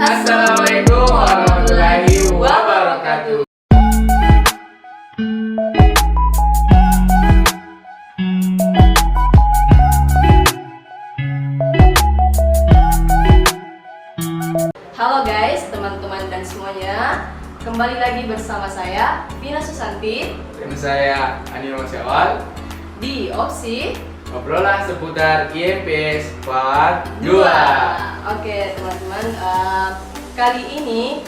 Assalamualaikum warahmatullahi wabarakatuh. Halo guys, teman-teman dan semuanya. Kembali lagi bersama saya, Vina Susanti. Dan saya, Anil Masyawal. Di Opsi Ngobrolan seputar IMPS Part 2. Oke teman-teman, kali ini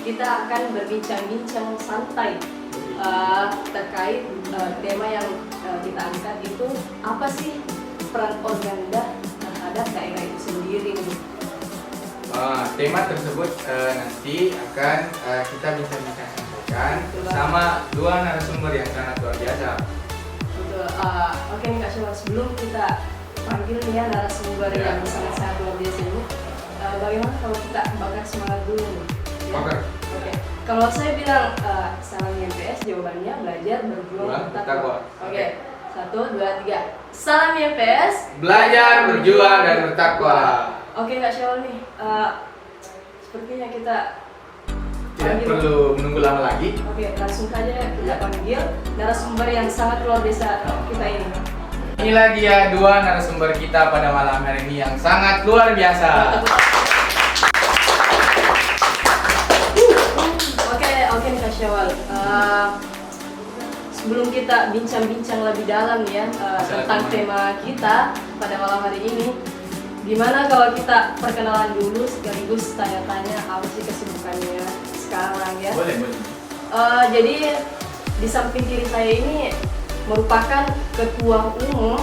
kita akan berbincang-bincang santai terkait tema yang kita angkat itu apa sih peran organda terhadap daerah itu sendiri nih. Tema tersebut nanti akan kita bincang-bincang sampaikan sama dua narasumber yang sangat luar biasa. Betul. Oke nih Kak Syawal, sebelum kita panggil nih ya narasumber yang sangat luar biasa ini, bagaimana kalau kita bakar semangat dulu nih? Ya? Bakar. Oke. Kalau saya bilang salam IMPS, jawabannya belajar berjuang bertakwa. Oke. 1, 2, 3. Salam IMPS. Belajar, berjuang, dan bertakwa. Oke Kak Syawal nih, sepertinya kita Tidak perlu menunggu lama lagi. Oke, langsung saja kita panggil narasumber yang sangat luar biasa kita ini. Inilah dia dua narasumber kita pada malam hari ini yang sangat luar biasa. Oke nih Kak Syawal. Sebelum kita bincang-bincang lebih dalam ya tentang tema kita pada malam hari ini, gimana kalau kita perkenalan dulu sekaligus tanya-tanya apa sih kesibukannya sekarang ya? Boleh. Jadi di samping kiri saya ini merupakan Ketua Umum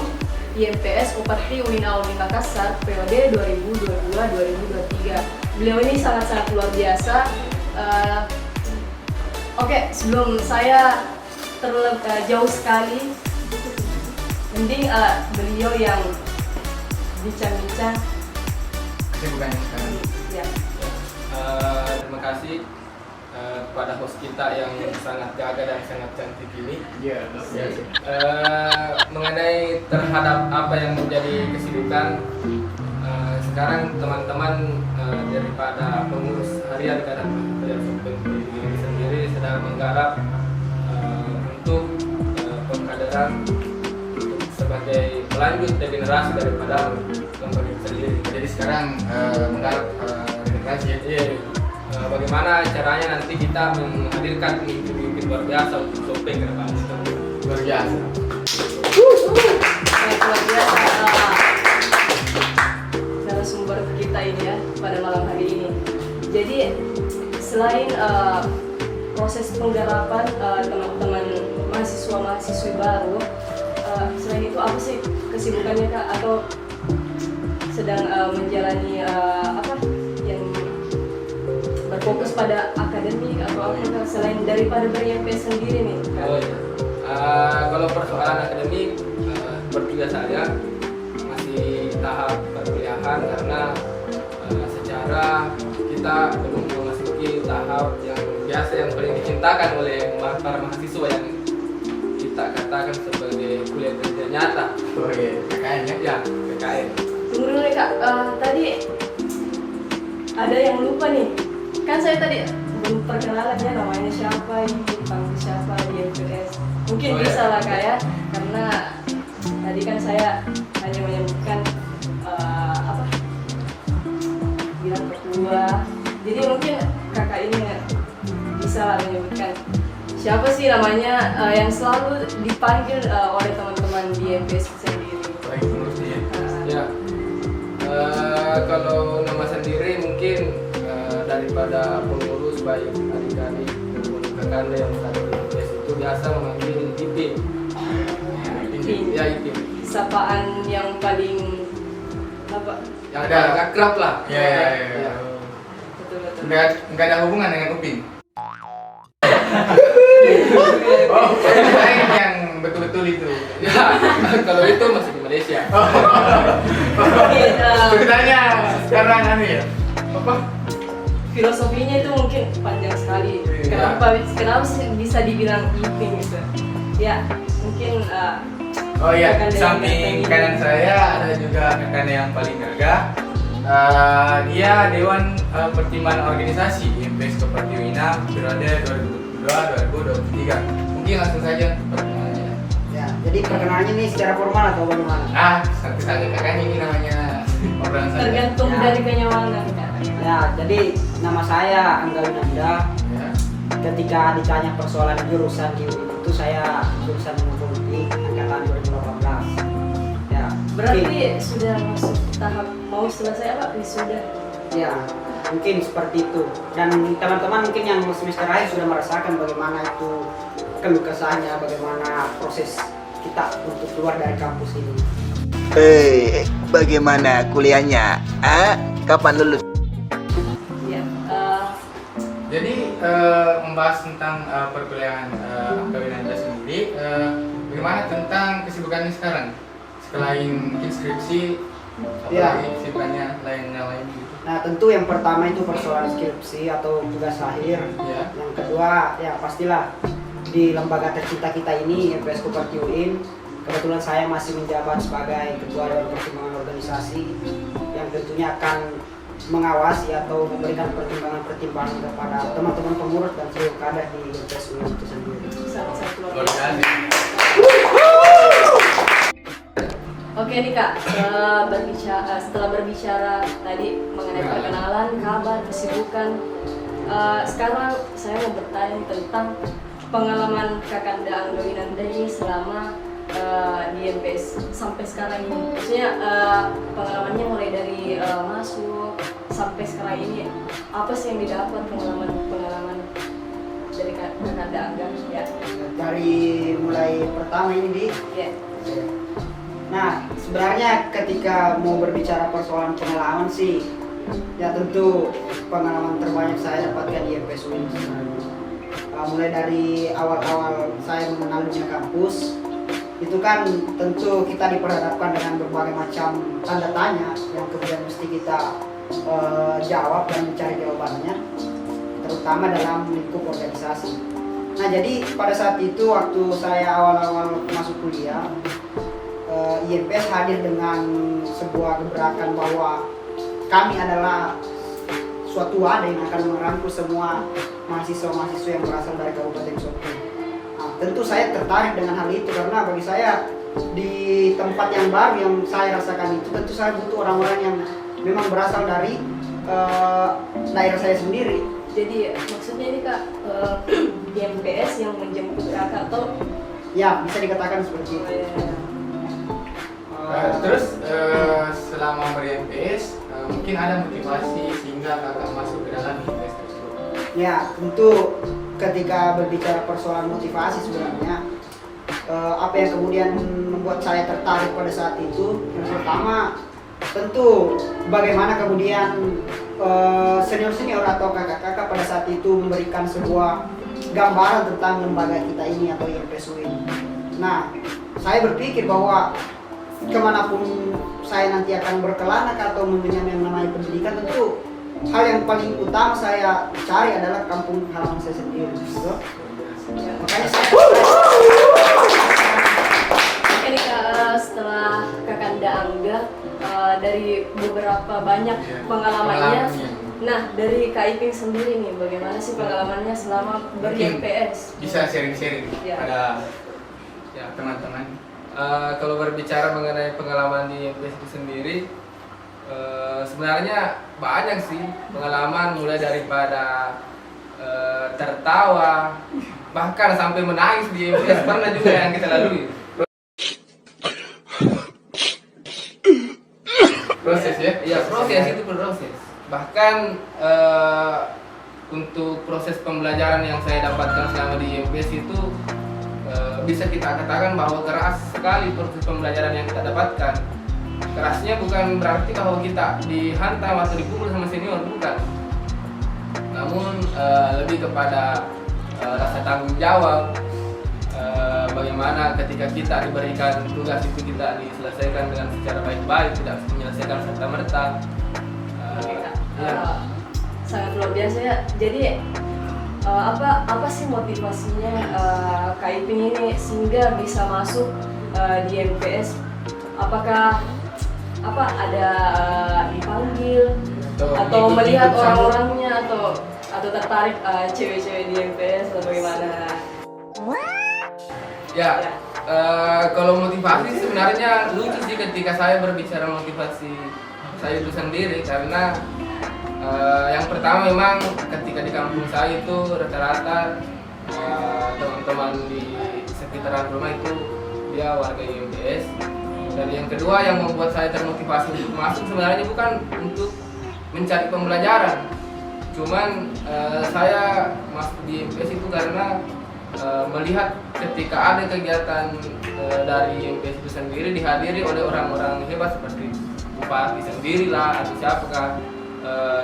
IMPS Uparti UIN Alumni Makassar periode 2022-2023. Beliau ini sangat-sangat luar biasa. Oke, sebelum saya jauh sekali, mending beliau yang bincang-bincang Kesibukannya sekarang. ya. Terima kasih kepada host kita yang sangat gagah dan sangat cantik ini. Iya. Mengenai terhadap apa yang menjadi kesibukan sekarang teman-teman daripada pengurus harian Kadar Pendidikan sendiri sedang menggarap untuk pengkaderan sebagai pelanjut degenerasi daripada lembaga itu sendiri. Jadi sekarang menggarap regenerasi ya. Iya. Bagaimana caranya nanti kita menghadirkan pemimpin luar biasa untuk Sopeng ke depan. Luar biasa. Luar biasa narasumber kita ini ya pada malam hari ini. Jadi selain proses penggarapan teman-teman mahasiswa-mahasiswi baru, selain itu apa sih kesibukannya Kak, atau sedang menjalani apa yang berfokus pada akademik atau apa Kak, selain daripada ber-IMPS sendiri nih Kak? Oh iya. Kalau persoalan akademik seperti biasa saya masih tahap perkuliahan karena secara kita belum memasuki tahap yang biasa yang paling dicintakan oleh para mahasiswa yang kita katakan sebagai kuliah kerja nyata. Oh iya, KKN ya? Ya, PKN. Tunggu dulu nih Kak, tadi ada yang lupa nih. Kan saya tadi belum perkenalan ya, namanya siapa, dipanggil siapa di IMPS. Mungkin Oh, bisa iya. lah Kak ya, karena tadi kan saya hanya menyebutkan apa, bilang ketua. Jadi mungkin kakak ini bisa lah menyebutkan siapa sih namanya yang selalu dipanggil oleh teman-teman di IMPS sendiri. Baik, pengurusnya ya. Ya. Kalau nama sendiri mungkin daripada pengurus baik adik-adik maupun kakak yang ada di IMPS itu biasa memanggil IPIM. Ya IPIM. Sapaan yang paling apa? Yang paling akrab lah. Iya. Betul. Nggak ada hubungan dengan Upin. Oh, lain yang betul-betul itu. Ya, kalau itu masih di Malaysia. Oke, Sebenarnya sekarang ya. Apa? filosofinya itu mungkin panjang sekali. Iya. Kenapa sih bisa dibilang IPIM gitu? Ya, mungkin Oh iya, Kakak samping yang kanan saya ada juga kakak yang paling gagah. Dia Dewan Pertimbangan Organisasi IMPS Koperasi Wina periode 2022-2023. Mungkin langsung saja perkenalannya. Ya, jadi perkenalannya ini secara formal atau bagaimana? Santai saja kakaknya, ini namanya obrolan saja. Tergantung Ya. dari kenyamanan Kak. Ya, jadi nama saya Angga Winanda. Ya. Ketika ditanya persoalan jurusan di UIN itu saya jurusan ilmu politik angkatan 2018. Ya, Berarti sudah masuk tahap mau selesai apa? Sudah. ya, mungkin seperti itu. Dan teman-teman mungkin yang semester akhir sudah merasakan bagaimana itu keluh kesahnya, bagaimana proses kita untuk keluar dari kampus ini. Bagaimana kuliahnya? Kapan lulus? Ya. Jadi membahas tentang perkuliahan Angga Winanda sendiri, bagaimana tentang kesibukannya sekarang? Selain mungkin skripsi, Ya. apalagi kesibukannya lain gitu. Nah, tentu yang pertama itu persoalan skripsi atau tugas akhir. Ya. Yang kedua, ya pastilah di lembaga tercinta kita ini, IMPS Koperasi UIN, kebetulan saya masih menjabat sebagai Ketua Dewan Pertimbangan Organisasi yang tentunya akan mengawasi atau memberikan pertimbangan-pertimbangan kepada teman-teman pengurus dan seluruh kader di IMPS UIN itu sendiri. Sangat luar Luar biasa. biasa. Oke nih Kak, setelah berbicara tadi mengenai perkenalan, kabar, kesibukan, sekarang saya mau bertanya tentang pengalaman Kakanda Angga Winanda ini selama di MPS sampai sekarang ini. Maksudnya pengalamannya mulai dari masuk sampai sekarang ini, apa sih yang didapat pengalaman dari Kakanda Angga? Ya. Dari mulai pertama ini di Ya. Nah, sebenarnya ketika mau berbicara persoalan pengalaman sih, ya tentu pengalaman terbanyak saya dapatkan di IMPS UIN sebenarnya. Mulai dari awal-awal saya mengenal dunia kampus, itu kan tentu kita diperhadapkan dengan berbagai macam tanda tanya yang kemudian mesti kita jawab dan mencari jawabannya, terutama dalam lingkup organisasi. Nah, jadi pada saat itu waktu saya awal-awal masuk kuliah, IMPS hadir dengan sebuah gebrakan bahwa kami adalah suatu wadah yang akan merangkul semua mahasiswa-mahasiswa yang berasal dari Kabupaten Sopeng. Nah, tentu saya tertarik dengan hal itu karena bagi saya di tempat yang baru yang saya rasakan itu tentu saya butuh orang-orang yang memang berasal dari daerah saya sendiri. Jadi maksudnya ini Kak, di MPS yang menjemput Kakak atau Ya, bisa dikatakan seperti itu. Terus selama ber-MPS mungkin ada motivasi sehingga kakak masuk ke dalam IMPS tersebut. Ya, tentu ketika berbicara persoalan motivasi sebenarnya apa yang kemudian membuat saya tertarik pada saat itu, yang pertama tentu bagaimana kemudian senior-senior atau kakak-kakak pada saat itu memberikan sebuah gambaran tentang lembaga kita ini atau IMPS UIN. Nah, saya berpikir bahwa kemanapun saya nanti akan berkelana atau mengenyam yang namanya pendidikan, tentu hal yang paling utama saya cari adalah kampung halaman saya sendiri. Gitu. Makanya saya ini Kak, setelah Kakanda Angga dari beberapa banyak pengalamannya. Nah, dari Kak Iping sendiri nih, bagaimana sih pengalamannya selama ber-MPS? Bisa sharing-sharing Ya. pada teman-teman. Kalau berbicara mengenai pengalaman di IMPS itu sendiri, sebenarnya banyak sih pengalaman, mulai daripada tertawa, bahkan sampai menangis di IMPS pernah juga yang kita lalui. Proses ya? Iya, proses itu proses. Bahkan untuk proses pembelajaran yang saya dapatkan selama di IMPS itu bisa kita katakan bahwa keras sekali proses pembelajaran yang kita dapatkan. Kerasnya bukan berarti bahwa kita dihantam atau dipukul sama senior, bukan. Namun lebih kepada rasa tanggung jawab. Bagaimana ketika kita diberikan tugas itu kita diselesaikan dengan secara baik-baik, tidak menyelesaikan serta-merta. Sangat luar biasa ya. Jadi apa sih motivasinya Kak Iping ini sehingga bisa masuk di MPS? Apakah ada dipanggil atau ikut-ikut melihat sama. orang-orangnya atau tertarik cewek-cewek di MPS atau bagaimana? Ya, kalau motivasi sebenarnya lucu sih ketika saya berbicara motivasi saya itu sendiri, karena yang pertama memang ketika di kampung saya itu rata-rata teman-teman di sekitaran rumah itu dia warga IMPS. Dan yang kedua yang membuat saya termotivasi untuk masuk sebenarnya bukan untuk mencari pembelajaran, cuman saya masuk di IMPS itu karena melihat ketika ada kegiatan dari IMPS itu sendiri dihadiri oleh orang-orang hebat seperti bupati sendirilah atau siapakah.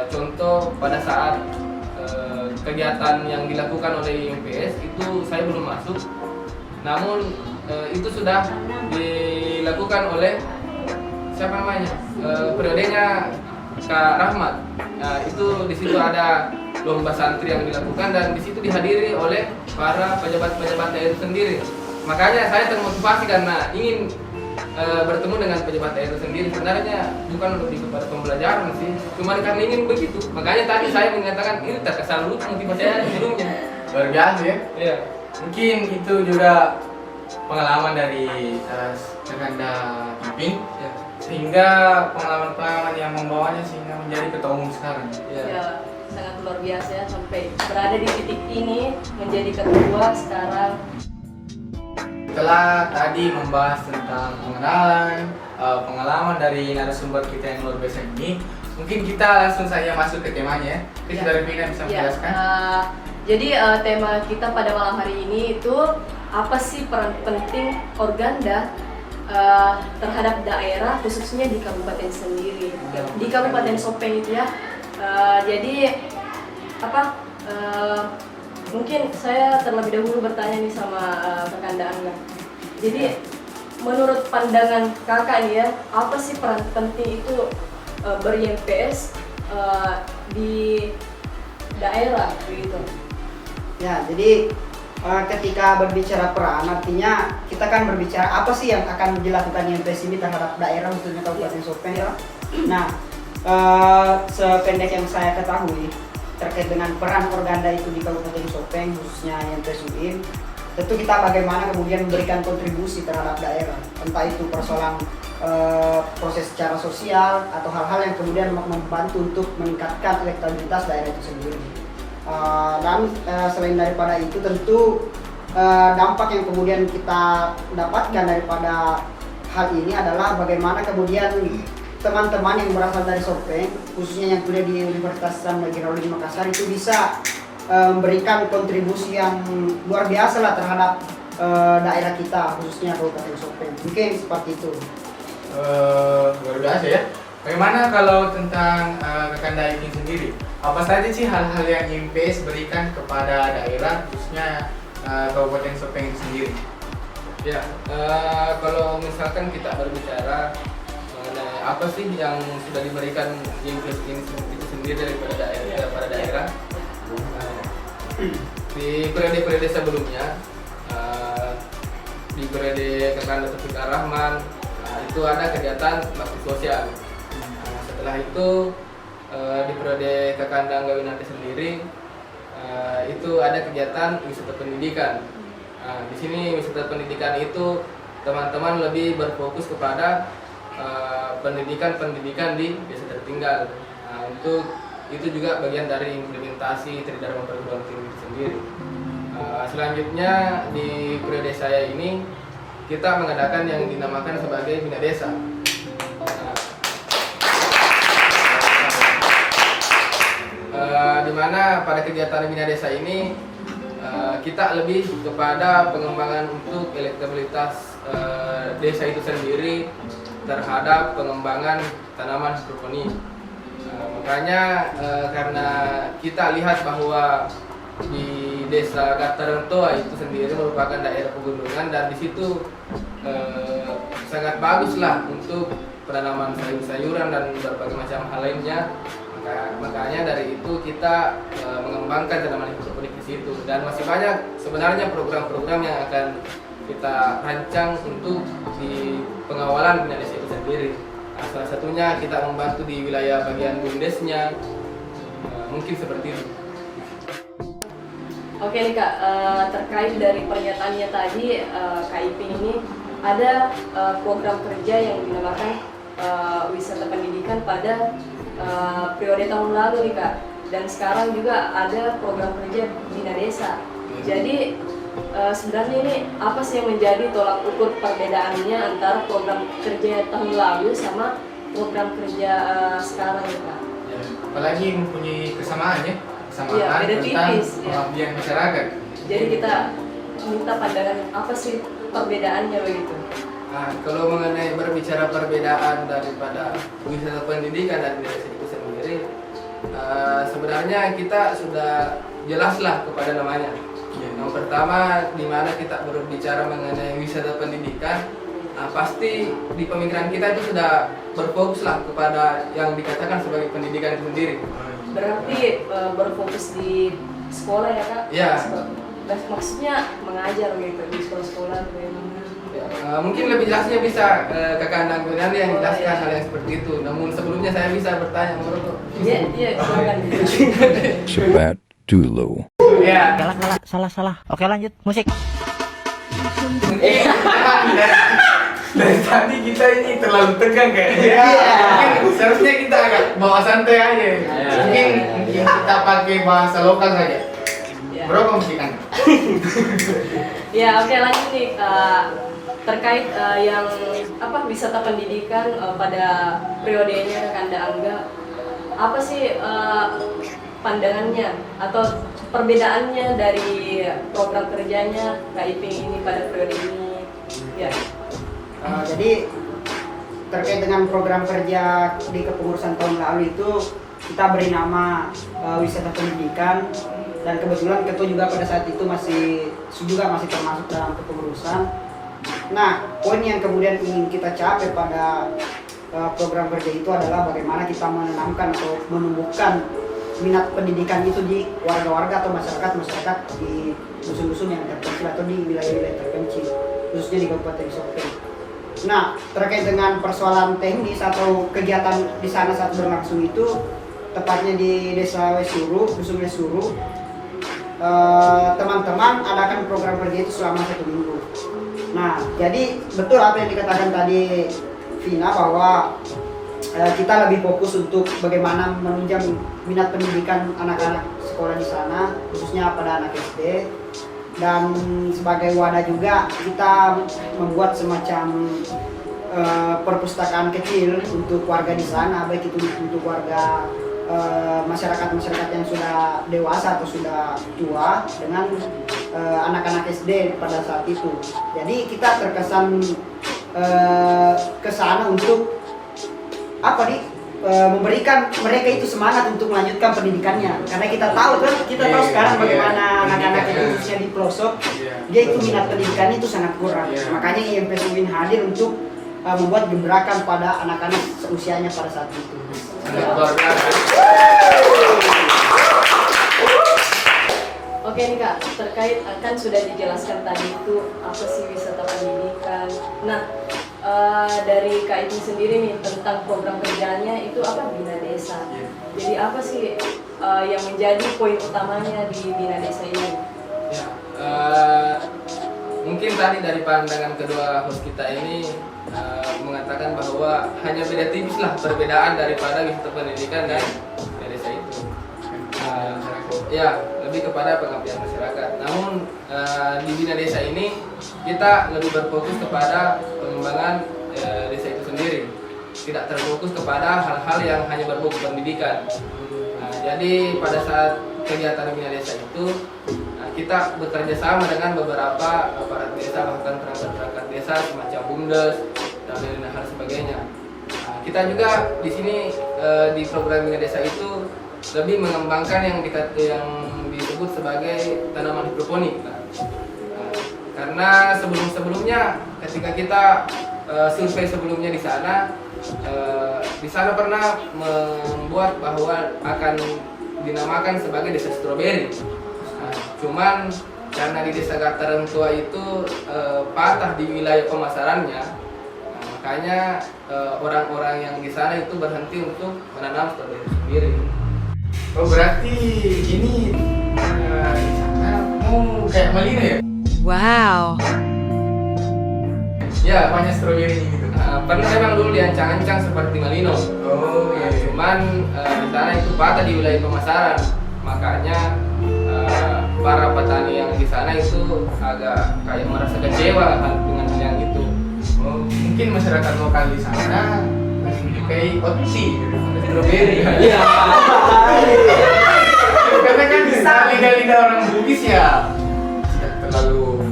Contoh pada saat kegiatan yang dilakukan oleh IMPS itu saya belum masuk, namun itu sudah dilakukan oleh siapa namanya, periodenya Kak Rahmat. Nah, itu di situ ada lomba santri yang dilakukan dan di situ dihadiri oleh para pejabat-pejabat daerah itu sendiri. Makanya saya termotivasi karena ingin bertemu dengan pejabat daerah sendiri. Sebenarnya bukan lebih kepada pembelajaran sih, cuma karena ingin begitu. Makanya tadi saya mengatakan ini terkesan lucu motivasi saya sebelumnya. Luar biasa ya. Iya. Mungkin itu juga pengalaman dari Kakanda Pipin, Ya. sehingga pengalaman-pengalaman yang membawanya sehingga menjadi ketua umum sekarang. Ya. Ya, sangat luar biasa ya sampai berada di titik ini menjadi ketua sekarang. Setelah tadi membahas tentang pengenalan, pengalaman dari narasumber kita yang luar biasa ini, mungkin kita langsung saja masuk ke temanya ya. Mungkin Saudara Pina bisa Ya, menjelaskan? jadi tema kita pada malam hari ini itu apa sih peran penting organda terhadap daerah khususnya di kabupaten sendiri, di Kabupaten Sopeng itu ya. Jadi mungkin saya terlebih dahulu bertanya nih sama Kakanda Angga. Jadi menurut pandangan kakak nih ya, apa sih peran penting itu ber-IMPS di daerah begitu? Ya, jadi ketika berbicara peran, artinya kita kan berbicara apa sih yang akan dilakukan IMPS ini terhadap daerah khususnya Kabupaten Sopeng. Nah, sependek yang saya ketahui terkait dengan peran organda itu di Kabupaten Sopeng khususnya IMPS UIN, tentu kita bagaimana kemudian memberikan kontribusi terhadap daerah, entah itu persoalan proses secara sosial atau hal-hal yang kemudian membantu untuk meningkatkan elektabilitas daerah itu sendiri. Dan selain daripada itu tentu dampak yang kemudian kita dapatkan daripada hal ini adalah bagaimana kemudian teman-teman yang berasal dari Sopeng, khususnya yang kuliah di Universitas Islam Negeri Raudin Makassar itu bisa memberikan kontribusi yang luar biasa lah terhadap daerah kita, khususnya Kabupaten Sopeng. Mungkin seperti itu. Luar biasa ya. Bagaimana kalau tentang Kakanda ini sendiri? Apa saja sih hal-hal yang IMPS berikan kepada daerah, khususnya Kabupaten Sopeng itu sendiri? Ya, kalau misalkan kita berbicara mengenai apa sih yang sudah diberikan IMPS ini itu sendiri daripada daerah, di periode-periode sebelumnya, di periode Kakanda Taufik Ar-Rahman, itu ada kegiatan bakti sosial. Setelah itu di periode Kakanda Angga Winarti sendiri, itu ada kegiatan wisata pendidikan. Di sini wisata pendidikan itu teman-teman lebih berfokus kepada pendidikan di desa tertinggal. Untuk itu juga bagian dari implementasi Tridharma Perguruan Tinggi itu sendiri. Selanjutnya di periode saya ini kita mengadakan yang dinamakan sebagai Bina Desa. Di mana pada kegiatan Bina Desa ini kita lebih kepada pengembangan untuk elektabilitas desa itu sendiri terhadap pengembangan tanaman hidroponik. Makanya karena kita lihat bahwa di desa Gatarentoa itu sendiri merupakan daerah pegunungan dan di situ sangat baguslah untuk penanaman sayur-sayuran dan berbagai macam hal lainnya. Makanya dari itu kita mengembangkan tanaman hidroponik di situ dan masih banyak sebenarnya program-program yang akan kita rancang untuk di pengawalan Bina Desa itu sendiri. Salah satunya kita membantu di wilayah bagian bumdesnya, mungkin seperti itu. Oke nih Kak, terkait dari pernyataannya tadi, Kak Iping ini ada program kerja yang dinamakan wisata pendidikan pada periode tahun lalu nih Kak, dan sekarang juga ada program kerja Bina Desa. Jadi sebenarnya ini apa sih yang menjadi tolak ukur perbedaannya antara program kerja tahun lalu sama program kerja sekarang ya Kak? Ya, apalagi mempunyai kesamaan ya, kesamaan Iya, beda tentang tipis, ya. pengabdian masyarakat. Jadi kita minta pandangan apa sih perbedaannya begitu? Nah, kalau mengenai berbicara perbedaan daripada wisata pendidikan dan desa itu sendiri, sebenarnya kita sudah jelaslah kepada namanya. Yang pertama, di mana kita berbicara mengenai wisata pendidikan, pasti di pemikiran kita itu sudah berfokuslah kepada yang dikatakan sebagai pendidikan itu sendiri. Berarti berfokus di sekolah ya Kak? Iya. Maksudnya mengajar gitu di sekolah-sekolah bagaimana? Mungkin lebih jelasnya bisa Kakak Andang Gunandi yang menjelaskan iya. hal yang seperti itu. Namun sebelumnya saya bisa bertanya menurut. Iya, silakan. That dulu. Ya, Salah. Oke, lanjut. Musik. memang dari tadi kita ini terlalu tegang kayaknya. Mungkin seharusnya kita agak bawa santai aja. Mungkin kita pakai bahasa lokal saja. Ya. Bro, kamu kan? Ya, oke lanjut nih terkait yang wisata pendidikan pada periodenya Kakanda Angga, apa sih pandangannya atau perbedaannya dari program kerjanya Kak Iping ini pada periode ini? Ya. Jadi terkait dengan program kerja di kepengurusan tahun lalu itu kita beri nama wisata pendidikan, dan kebetulan ketua juga pada saat itu masih termasuk dalam kepengurusan. Nah, poin yang kemudian ingin kita capai pada program kerja itu adalah bagaimana kita menanamkan atau menumbuhkan minat pendidikan itu di warga-warga atau masyarakat di dusun-dusun yang terpencil atau di wilayah-wilayah terpencil, khususnya di Kabupaten Sopeng. Nah, terkait dengan persoalan teknis atau kegiatan di sana saat berlangsung itu, tepatnya di Desa Wesuru, Dusun Wesuru, teman-teman adakan program kerja itu selama 1 minggu. Nah, jadi betul apa yang dikatakan tadi Vina, bahwa kita lebih fokus untuk bagaimana menunjang minat pendidikan anak-anak sekolah di sana, khususnya pada anak SD. Dan sebagai wadah juga kita membuat semacam perpustakaan kecil untuk warga di sana, baik itu untuk warga masyarakat yang sudah dewasa atau sudah tua dengan anak-anak SD pada saat itu. Jadi kita terkesan ke sana untuk memberikan mereka itu semangat untuk melanjutkan pendidikannya, karena kita tahu sekarang bagaimana anak-anak itu khususnya di pelosok, dia itu minat pendidikan itu sangat kurang. Makanya IMP Suwin hadir untuk membuat gebrakan pada anak-anak seusianya pada saat itu. Oke nih Kak, terkait kan sudah dijelaskan tadi itu apa sih wisata pendidikan. Nah, dari Kak Iping sendiri nih tentang program kerjanya itu apa Bina Desa. Jadi apa sih yang menjadi poin utamanya di Bina Desa ini? Ya, mungkin tadi dari pandangan kedua host kita ini mengatakan bahwa hanya beda tipis lah perbedaan daripada wisata pendidikan dan Bina Desa itu. Ya, lebih kepada pengabdian masyarakat. Namun di Bina Desa ini kita lebih berfokus kepada pengembangan desa itu sendiri, tidak terfokus kepada hal-hal yang hanya berbau pendidikan. Jadi pada saat kegiatan Bina Desa itu kita bekerja sama dengan beberapa aparat desa, bahkan perangkat desa semacam bumdes dan lain hal sebagainya. Kita juga di sini di program Bina Desa itu lebih mengembangkan yang disebut sebagai tanaman hidroponik. Karena sebelumnya ketika kita survei sebelumnya di sana pernah membuat bahwa akan dinamakan sebagai desa stroberi. Cuman karena di desa Gataran Tua itu patah di wilayah pemasarannya, makanya orang-orang yang di sana itu berhenti untuk menanam stroberi sendiri. Oh berarti ini di sana mau kayak Malino ya? Wow. Ya, Banyak stroberi gitu. pernah memang dulu diancang-ancang seperti Malino. Oh iya. Cuman di sana itu patah di wilayah pemasaran, makanya para petani yang di sana itu agak kayak merasa kecewa dengan hal yang itu. Oh, mungkin masyarakat lokal di sana lebih menyukai oti daripada stroberi. Iya. Karena kan bisa lidah-lidah orang Bugis ya tidak terlalu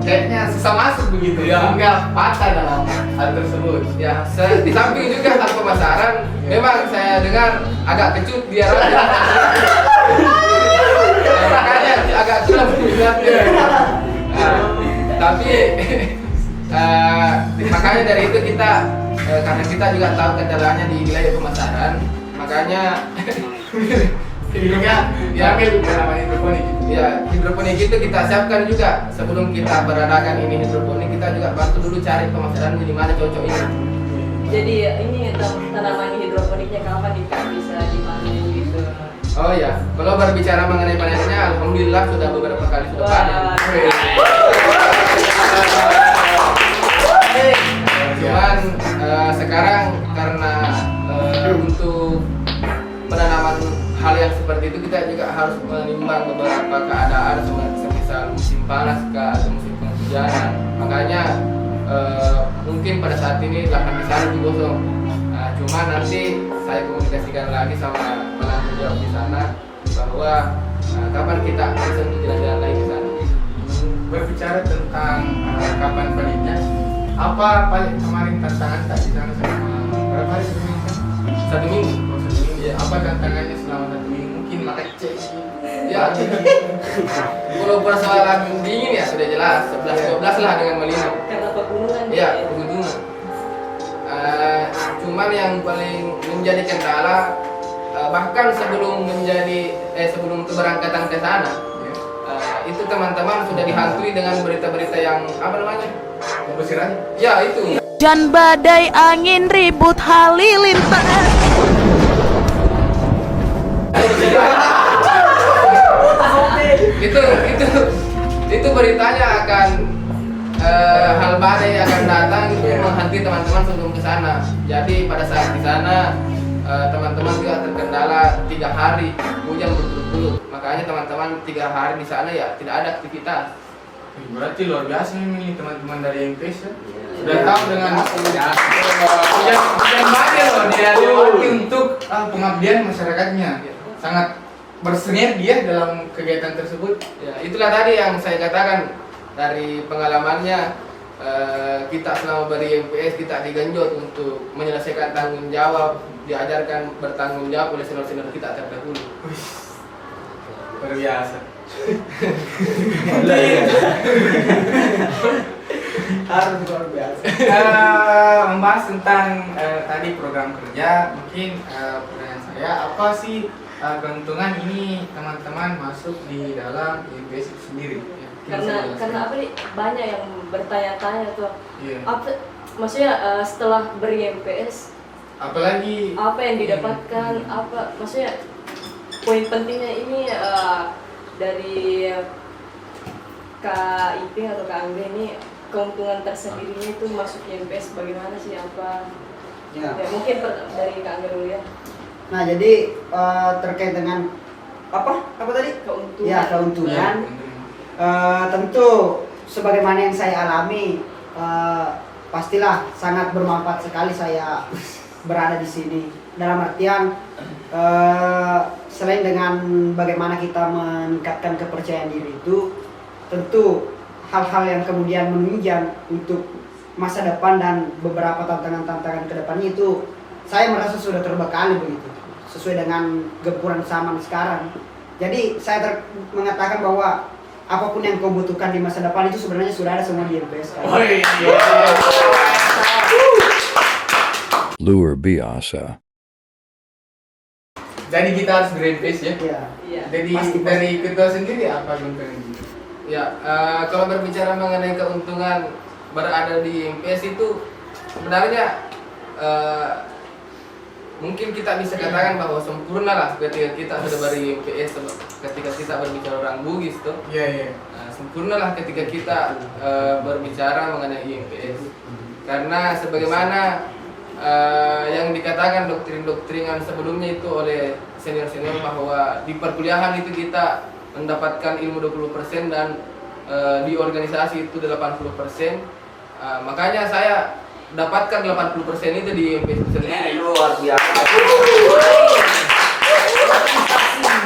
kayaknya susah masuk begitu ya, sehingga patah dalam hal tersebut. Ya, di samping juga hal pemasaran, memang saya dengar agak kecut dia orangnya. Makanya agak sulit melihatnya. Tapi makanya dari itu kita karena kita juga tahu kendalanya di wilayah pemasaran, makanya Hidupnya diambil tanaman hidroponik. ya hidroponik itu kita siapkan juga sebelum kita beradakan ini hidroponik, kita juga bantu dulu cari pemasaran di mana cocok ini. Jadi ini tanaman hidroponiknya kapan bisa dipanen gitu? Oh ya, kalau berbicara mengenai panennya, alhamdulillah sudah beberapa kali sudah panen. Cuman sekarang karena untuk penanaman hal yang seperti itu kita juga harus menimbang beberapa keadaan semisal musim panas atau musim penghujanan. Makanya mungkin pada saat ini lahan di sana digosong. Cuman nanti saya komunikasikan lagi sama penanggung jawab di sana bahwa kapan kita bisa untuk jalan-jalan lagi ke sana. Berbicara tentang kapan panennya, apa paling kemarin tantangan tak di sana selama berapa hari sebelumnya? 1 minggu. Oh, 1 minggu. Ya, apa tantangannya selama 1 minggu? Mungin makan cek. Ya, kalau persoalan dingin ya sudah jelas 11-12 lah dengan Malino. Karena pegunungan. Iya, pegunungan. Cuman yang paling menjadi kendala bahkan sebelum keberangkatan ke sana itu teman-teman sudah dihantui dengan berita-berita yang apa namanya? Pembesiran? Ya itu. Hujan badai angin ribut halilintar. itu beritanya akan hal badai akan datang itu menghantui teman-teman sebelum ke sana. Jadi pada saat di sana teman-teman juga terkendala 3 hari hujan berturut-turut. Makanya teman-teman 3 hari di sana ya tidak ada aktivitas. Berarti luar biasa ini teman-teman dari MPS ya. Sudah tahu dengan hujan badai loh dia lewati untuk pengabdian masyarakatnya. Sangat bersinergi ya dalam kegiatan tersebut. Ya, itulah tadi yang saya katakan dari pengalamannya kita selama beri MPS kita digenjot untuk menyelesaikan tanggung jawab, diajarkan bertanggung jawab oleh senior-senior kita terdahulu. Luar biasa. Harus luar biasa. Membahas tentang tadi program kerja, mungkin pertanyaan saya apa sih keuntungan ini teman-teman masuk di dalam IMPS itu sendiri? Ya, Karena apa nih, banyak yang bertanya-tanya tuh. Iya. Apa maksudnya setelah ber-MPS Apalagi apa yang didapatkan, apa maksudnya poin pentingnya ini dari Kak Iping atau Kak Angga ini keuntungan tersendirinya itu masuk IMPS bagaimana sih, apa Ya. ya mungkin dari Kak Angga dulu ya. Nah, jadi terkait dengan apa tadi? Keuntungan. Ya, keuntungan. Tentu sebagaimana yang saya alami, pastilah sangat bermanfaat sekali saya berada di sini. Dalam artian selain dengan bagaimana kita meningkatkan kepercayaan diri itu, tentu hal-hal yang kemudian menunjang untuk masa depan dan beberapa tantangan-tantangan ke depannya itu saya merasa sudah terbekali begitu, sesuai dengan gempuran zaman sekarang. Jadi saya mengatakan bahwa apapun yang kau butuhkan di masa depan itu sebenarnya sudah ada semua di MPS. Oh iya. Luar biasa. Jadi kita harus ber-MPS ya. Iya. Iya. Jadi Pasti. dari ketua sendiri apa keuntungan? Ya, kalau berbicara mengenai keuntungan berada di IMPS itu sebenarnya mungkin kita bisa katakan bahwa sempurna lah ketika kita sudah berada di IMPS, ketika kita berbicara orang Bugis tuh. Iya. Sempurna lah ketika kita berbicara mengenai IMPS. Karena sebagaimana yang dikatakan doktrin-doktrinan sebelumnya itu oleh senior-senior bahwa di perkuliahan itu kita mendapatkan ilmu 20% dan di organisasi itu 80%. Makanya saya dapatkan 80% itu di IMPS sendiri. Luar biasa.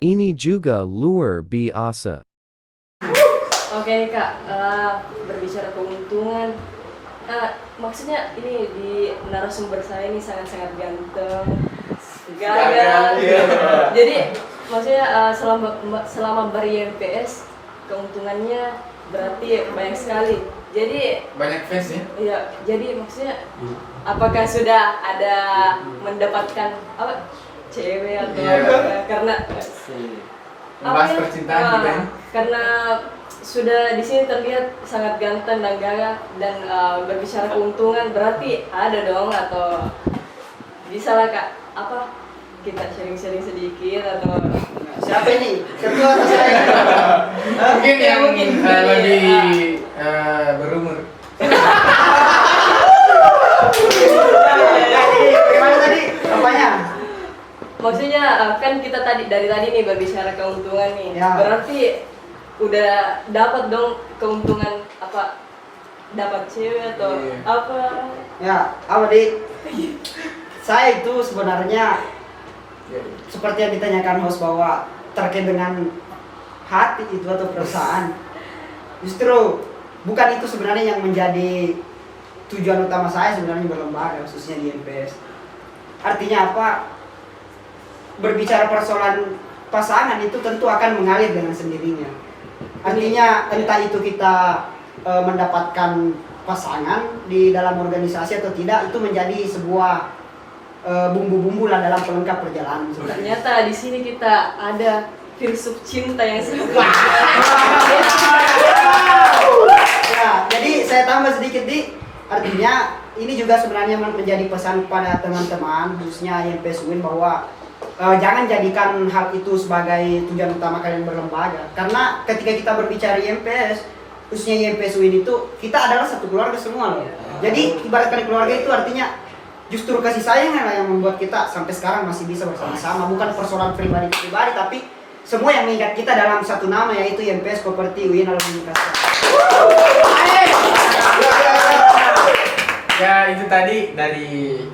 Ini juga luar biasa. Oke nih Kak, berbicara keuntungan, maksudnya ini di narasumber saya ini sangat-sangat ganteng, gagah. Jadi maksudnya selama ber-IMPS keuntungannya berarti banyak sekali. Jadi Banyak fans ya. iya, jadi maksudnya apakah sudah ada mendapatkan apa cewek atau apa? Karena Membahas apa ya? percintaan kita ya. Karena sudah di sini terlihat sangat ganteng dan gagah dan berbicara keuntungan berarti ada dong atau bisa lah Kak apa kita sharing-sharing sedikit atau Siapa ini? Ketua atau saya? Mungkin Ya, yang mungkin. lebih berumur. Jadi bagaimana tadi? Apanya? maksudnya kan kita dari tadi nih berbicara keuntungan nih Ya. berarti udah dapat dong keuntungan apa dapat cewek atau Iya. apa Ya, apa di? Saya itu sebenarnya seperti yang ditanyakan host bahwa terkait dengan hati itu atau perasaan. Justru bukan itu sebenarnya yang menjadi tujuan utama saya sebenarnya berlembaga khususnya di MPS. Artinya apa? Berbicara persoalan pasangan itu tentu akan mengalir dengan sendirinya. Artinya entah itu kita mendapatkan pasangan di dalam organisasi atau tidak itu menjadi sebuah bumbu-bumbu lah dalam pelengkap perjalanan. ternyata di sini kita ada filsuf cinta yang sangat Ya, jadi saya tambah sedikit artinya ini juga sebenarnya menjadi pesan kepada teman-teman khususnya IMPS UIN bahwa jangan jadikan hal itu sebagai tujuan utama kalian berlembaga karena ketika kita berbicara IMPS khususnya IMPS UIN itu kita adalah satu keluarga semua loh. Jadi ibaratkan keluarga itu artinya justru kasih sayang lah yang membuat kita sampai sekarang masih bisa bersama-sama, bukan persoalan pribadi tapi semua yang mengikat kita dalam satu nama yaitu IMPS Koperti UIN Alumni Kasar. Ya itu tadi dari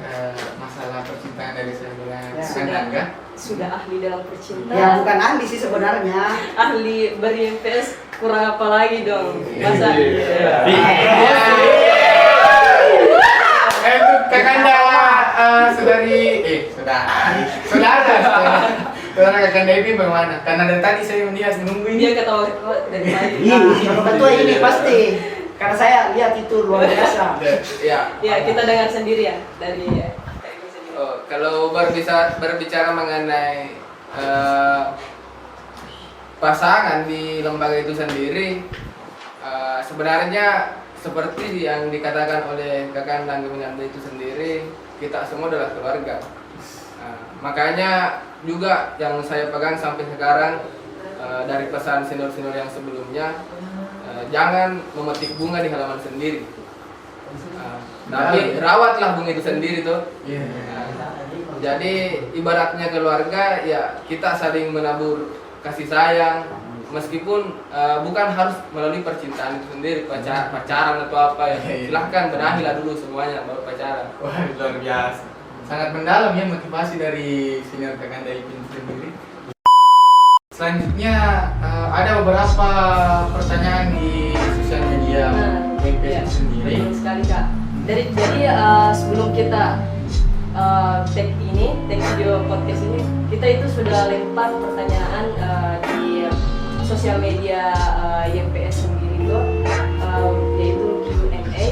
masalah percintaan dari saya dengan Nangga. sudah ahli dalam percintaan Ya bukan ahli sih sebenarnya. ahli ber-IMPS kurang apa lagi dong masa Itu kakanda saudara kakanda ini bagaimana? Karena dari tadi saya melihat menunggu ini. dia ketawa-ketawa dari tadi Kalau ketua ini pasti karena saya lihat itu luar biasa. ya kita dengar sendiri ya dari sendiri. Kalau berbicara mengenai pasangan di lembaga itu sendiri, sebenarnya seperti yang dikatakan oleh Kakak Nangga Winanda itu sendiri, kita semua adalah keluarga. Makanya juga yang saya pegang sampai sekarang dari pesan senior-senior yang sebelumnya, jangan memetik bunga di halaman sendiri. Tapi rawatlah bunga itu sendiri tuh. Jadi ibaratnya keluarga ya kita saling menabur kasih sayang meskipun bukan harus melalui percintaan itu sendiri, pacaran atau apa ya. Silahkan berakhirlah dulu semuanya baru pacaran. Wah luar biasa. Sangat mendalam ya motivasi dari senior Kakanda Ipin sendiri. Selanjutnya ada beberapa pertanyaan di sosial media ya, MPS sendiri. betul sekali Kak. Jadi sebelum kita take video podcast ini, kita itu sudah lempar pertanyaan di sosial media IMPS sendiri itu, yaitu Q&A.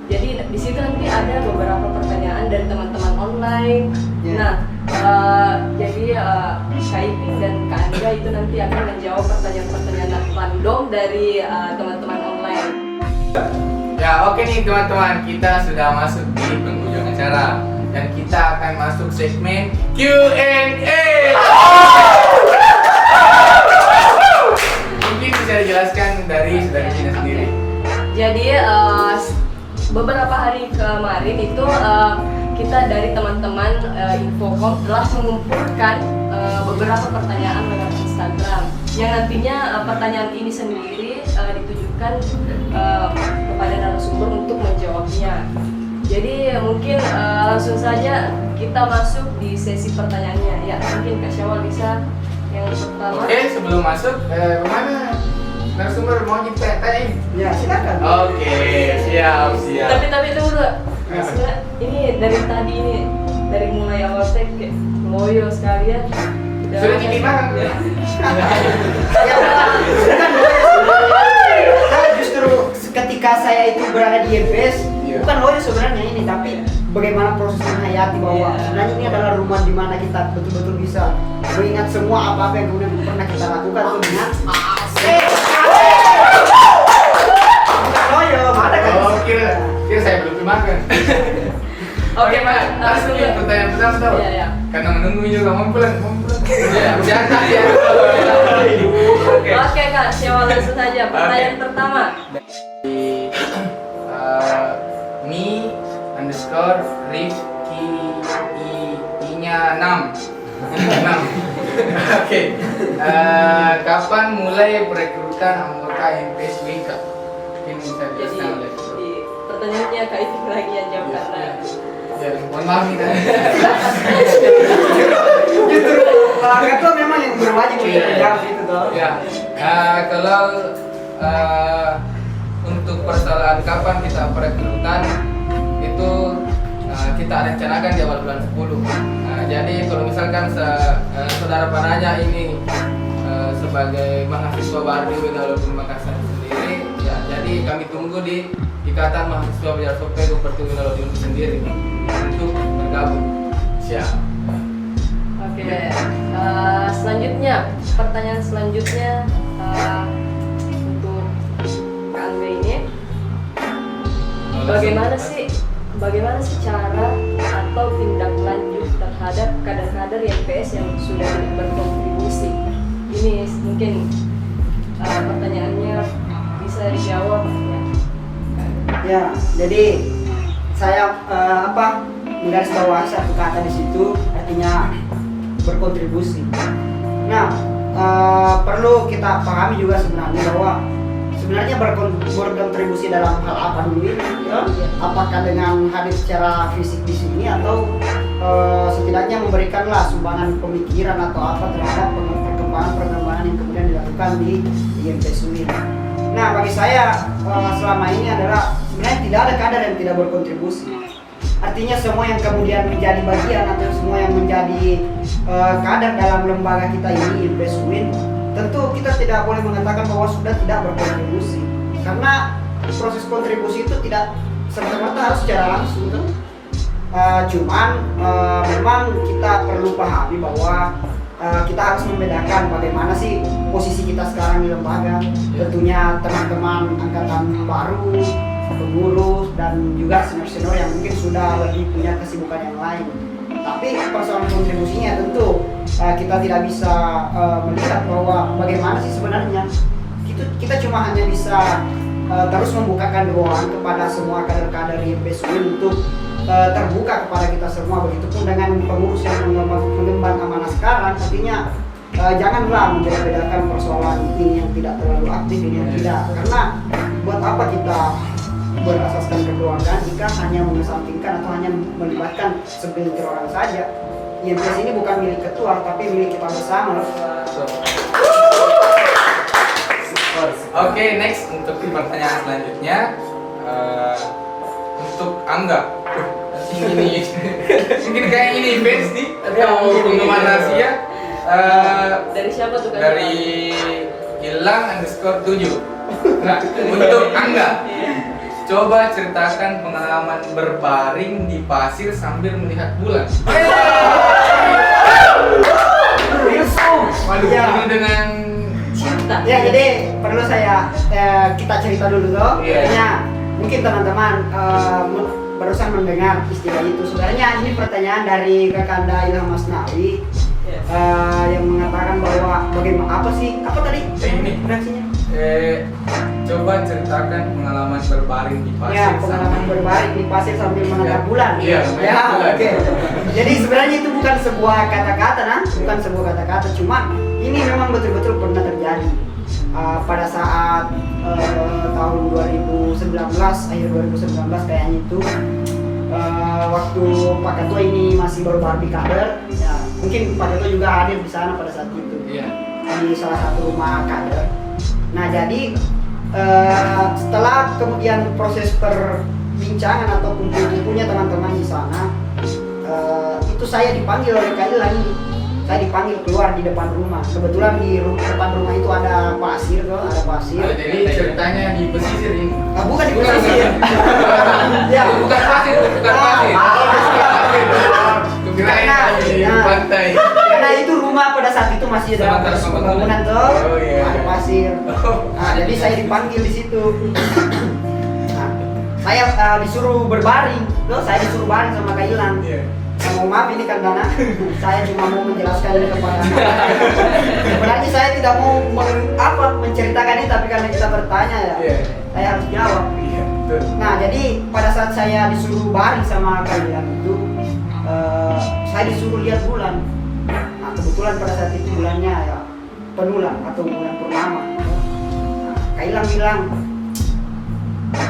Jadi di situ nanti ada beberapa pertanyaan dari teman-teman online. Nah, jadi Kak Ipin dan Kak Angga itu nanti akan menjawab pertanyaan-pertanyaan random dari teman-teman online. Ya oke nih teman-teman, kita sudah masuk di penghujung acara dan kita akan masuk segmen Q&A. Mungkin bisa dijelaskan dari saudari Gina sendiri. Jadi beberapa hari kemarin itu kita dari teman-teman Infocom telah mengumpulkan beberapa pertanyaan lewat Instagram yang nantinya pertanyaan ini sendiri ditujukan kepada narasumber untuk menjawabnya. Jadi mungkin langsung saja kita masuk di sesi pertanyaannya. Ya mungkin Kak Syawal bisa yang pertama. Oke, sebelum masuk, kemana narasumber mau kita tanyain? Ya, silakan. Oke, siap. Tapi tunggu dulu. Sebenarnya ini dari tadi ini dari mulai awal teh kayak loyo sekalian. Sudah ditimbang. Ya. Saya justru ketika saya itu berada di YPS, bukan loyo sebenarnya ini, tapi bagaimana proses menghayati bahwa sebenarnya ini adalah rumah di mana kita betul-betul bisa mengingat semua apa-apa yang kemudian pernah kita lakukan tuh dengan bukan loyo, ada kan? Oh, kira saya belum dimakan. Oke, Pak. Langsung ya pertanyaan pertama tahu. Iya. Karena menunggu juga mau pulang. Ya, jangan ya. Oke Kak, Syawal langsung saja. Pertanyaan pertama. Mi underscore Rifki I-nya 6. Oke. Kapan mulai perekrutan anggota MPS Wika? Ini bisa Jadi dijelaskan oleh di pertanyaannya Kak Ifik lagi yang jawab karena ya, mohon maaf nih. Justru ketua memang yang berwajib untuk menjawab itu toh. Ya, kalau untuk persoalan kapan kita perekrutan itu kita rencanakan di awal bulan 10. Jadi kalau misalkan saudara Panaja ini sebagai mahasiswa baru di Wilayah Makassar sendiri, ya jadi kami tunggu di Ikatan Mahasiswa Belajar Sopir Pertiwi Wilayah sendiri untuk bergabung. Siap. Oke. Selanjutnya, pertanyaan selanjutnya untuk Kak Angga ini, bagaimana sih cara atau tindak lanjut terhadap kader-kader YPS yang sudah berkontribusi? Ini mungkin pertanyaannya bisa dijawab ya. Ya, jadi saya menggarisbawahi satu kata di situ, artinya berkontribusi. Nah, perlu kita pahami juga sebenarnya bahwa sebenarnya berkontribusi dalam hal apa dulu ya? Apakah dengan hadir secara fisik di sini atau setidaknya memberikanlah sumbangan pemikiran atau apa terhadap perkembangan yang kemudian dilakukan di IMPS UIN. Nah, bagi saya selama ini adalah sebenarnya tidak ada kader yang tidak berkontribusi. Artinya semua yang kemudian menjadi bagian atau semua yang menjadi kader dalam lembaga kita ini IMPS UIN, tentu kita tidak boleh mengatakan bahwa sudah tidak berkontribusi, karena proses kontribusi itu tidak serta-merta harus secara langsung tuh. Memang kita perlu pahami bahwa kita harus membedakan bagaimana sih posisi kita sekarang di lembaga. Tentunya teman-teman angkatan baru, pengurus, dan juga senior-senior yang mungkin sudah lebih punya kesibukan yang lain. Tapi persoalan kontribusinya tentu kita tidak bisa melihat bahwa bagaimana sih sebenarnya. Kita cuma hanya bisa terus membukakan ruang kepada semua kader-kader IMPS UIN untuk terbuka kepada kita semua. Begitupun dengan pengurus yang mengemban amanah sekarang, artinya janganlah membedakan persoalan ini yang tidak terlalu aktif, ini yang tidak. Karena buat apa kita berasaskan kekeluargaan jika hanya mengesampingkan atau hanya melibatkan segelintir orang saja. IMPS ini bukan milik ketua, tapi milik kita bersama. Oke, next untuk pertanyaan selanjutnya untuk Angga. Ini mungkin kayak ini fans nih atau penggemar rahasia. Dari siapa tuh Kak? Dari Gilang_7. Nah, untuk Angga, coba ceritakan pengalaman berbaring di pasir sambil melihat bulan. Waduh, Ya. ini dengan Cinta. Ya, jadi perlu kita cerita dulu toh. Iya. Artinya mungkin teman-teman barusan mendengar istilah itu. Sebenarnya ini pertanyaan dari Kakanda Ilham Masnawi yang mengatakan bahwa bagaimana apa tadi Ini. reaksinya? Coba ceritakan pengalaman berbaring di pasir. Ya, pengalaman berbaring di pasir sambil menatap bulan. Iya, Ya, bulan. oke. Jadi sebenarnya itu bukan sebuah kata-kata, bukan sebuah kata-kata, cuma ini memang betul-betul pernah terjadi. Pada saat tahun 2019, akhir 2019 kayaknya itu, waktu Pak Ketua ini masih baru di kader, ya, mungkin Pak Ketua juga hadir di sana pada saat itu, di salah satu rumah kader. Nah jadi setelah kemudian proses perbincangan atau kumpul-kumpulnya teman-teman di sana, itu saya dipanggil oleh Kak Ilham ini. Saya dipanggil keluar di depan rumah. Kebetulan di depan rumah itu ada pasir, ada pasir. Jadi ceritanya di pesisir ini. Bukan di pesisir. Ya, Bukan pasir, bukan pasir. Di pantai. Karena itu rumah pada saat itu masih dalam proses pembangunan tuh. Oh, iya. Ada pasir. Nah, jadi saya dipanggil di situ. Nah, saya disuruh berbaring. Tuh, saya disuruh baring sama Kak Ilham. Mohon maaf ini kan Dana, saya cuma mau menjelaskan ini kepada Anda. Sebenarnya saya tidak mau menceritakan ini, tapi karena kita bertanya ya, saya harus jawab. Nah jadi pada saat saya disuruh baring sama kalian itu, saya disuruh lihat bulan. Nah kebetulan pada saat itu bulannya ya penuh atau bulan purnama. Kak Ilham bilang,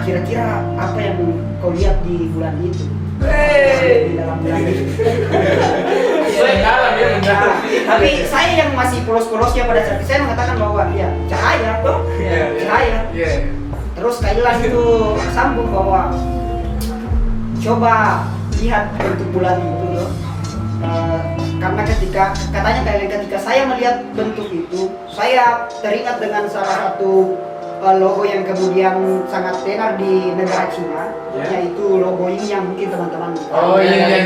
kira-kira apa yang kau lihat di bulan itu? Di dalam bulan itu. Tapi saya yang masih polos-polosnya pada saat itu, saya mengatakan bahwa ya cahaya toh, cahaya. Terus Kak Ilham itu sambung bahwa coba lihat bentuk bulan itu loh. Karena katanya ketika saya melihat bentuk itu, saya teringat dengan salah satu logo yang kemudian sangat tenar di negara Cina, yaitu logo ini yang mungkin teman-teman Oh iya,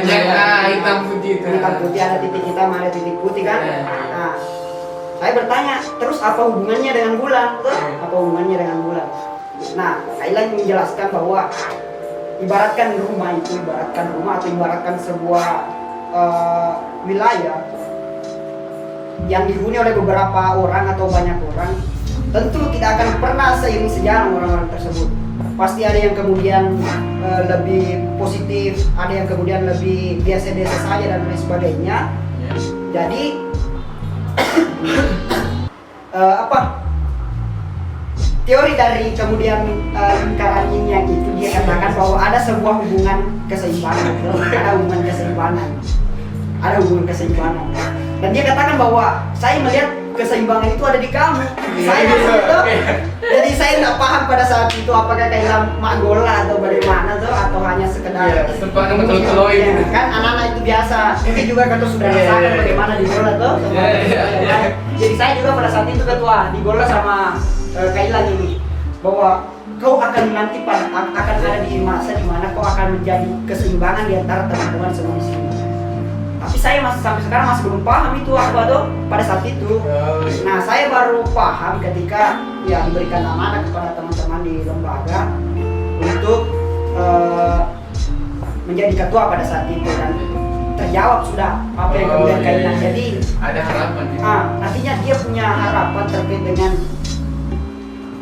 hitam putih itu. hitam putih, ada titik hitam, ada titik putih kan. Nah, saya bertanya, terus apa hubungannya dengan bulan? Apa hubungannya dengan bulan? Nah, Kak Ilham menjelaskan bahwa ibaratkan rumah atau ibaratkan sebuah wilayah yang dihuni oleh beberapa orang atau banyak orang, tentu tidak akan pernah seiring sejalan orang-orang tersebut. Pasti ada yang kemudian lebih positif, ada yang kemudian lebih biasa-biasa saja dan lain sebagainya. Jadi teori dari kemudian lingkaran yin yang itu dia katakan bahwa ada sebuah hubungan keseimbangan, ada hubungan keseimbangan. Dan dia katakan bahwa saya melihat keseimbangan itu ada di kamu. Saya itu. Jadi saya tidak paham pada saat itu apakah Kak Ilham magola atau bagaimana tuh, atau hanya sekedar sempat betul-betul kan anak-anak itu biasa. Mungkin juga Kak sudah rasakan bagaimana digola tuh. Jadi saya juga pada saat itu ketua digola sama Kak Ilham ini bahwa kau akan nanti akan ada di masa dimana kau akan menjadi keseimbangan di antara teman-teman semua di sini. Tapi saya sampai sekarang masih belum paham itu apa tuh pada saat itu. Nah saya baru paham ketika ya diberikan amanah kepada teman-teman di lembaga untuk menjadi ketua pada saat itu, dan terjawab sudah apa yang kemudian kaitan. Jadi ada harapan. Artinya dia punya harapan terkait dengan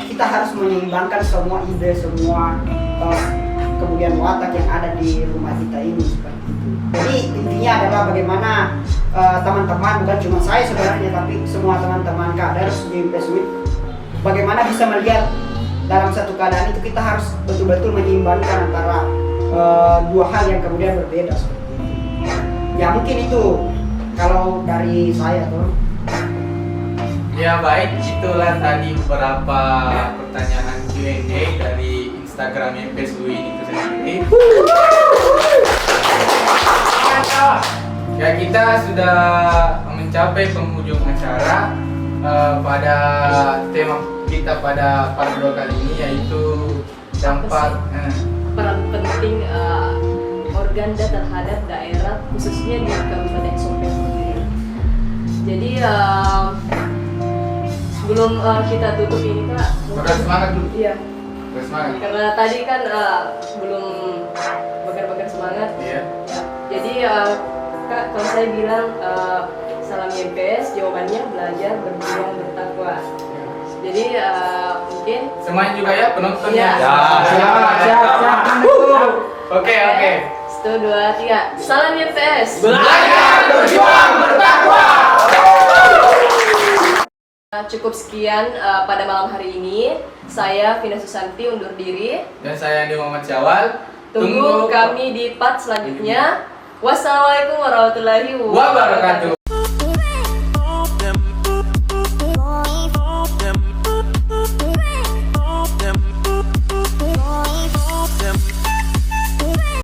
kita harus menyeimbangkan semua ide, semua kemudian watak yang ada di rumah kita ini seperti itu. Jadi intinya adalah bagaimana teman-teman, bukan cuma saya sebenarnya, tapi semua teman-teman kader di Peswit, bagaimana bisa melihat dalam satu keadaan itu kita harus betul-betul menyeimbangkan antara dua hal yang kemudian berbeda seperti itu. Ya mungkin itu kalau dari saya tuh. Ya baik, itulah tadi beberapa pertanyaan Q&A dari Instagram Peswit itu sendiri. Ya kita sudah mencapai penghujung acara pada tema kita pada part 2 kali ini, yaitu dampak peran penting organda terhadap daerah khususnya di Kabupaten Sorong sendiri. Jadi sebelum kita tutup ini Kak, semangat dulu. Iya. Bersemangat. Karena tadi kan belum bakar-bakar semangat. Iya. Ya, jadi Kak, kalau saya bilang salam YPS, jawabannya belajar, berjuang, bertakwa. Jadi mungkin Semuanya juga ya penontonnya. Iya. Siap. Oke. 1, 2, 3. Salam YPS. Belajar, berjuang, bertakwa. Cukup sekian pada malam hari ini. Saya Vina Susanti undur diri. Dan saya Andi Muhammad Syawal. Tunggu kami di part selanjutnya. Wassalamualaikum warahmatullahi wabarakatuh.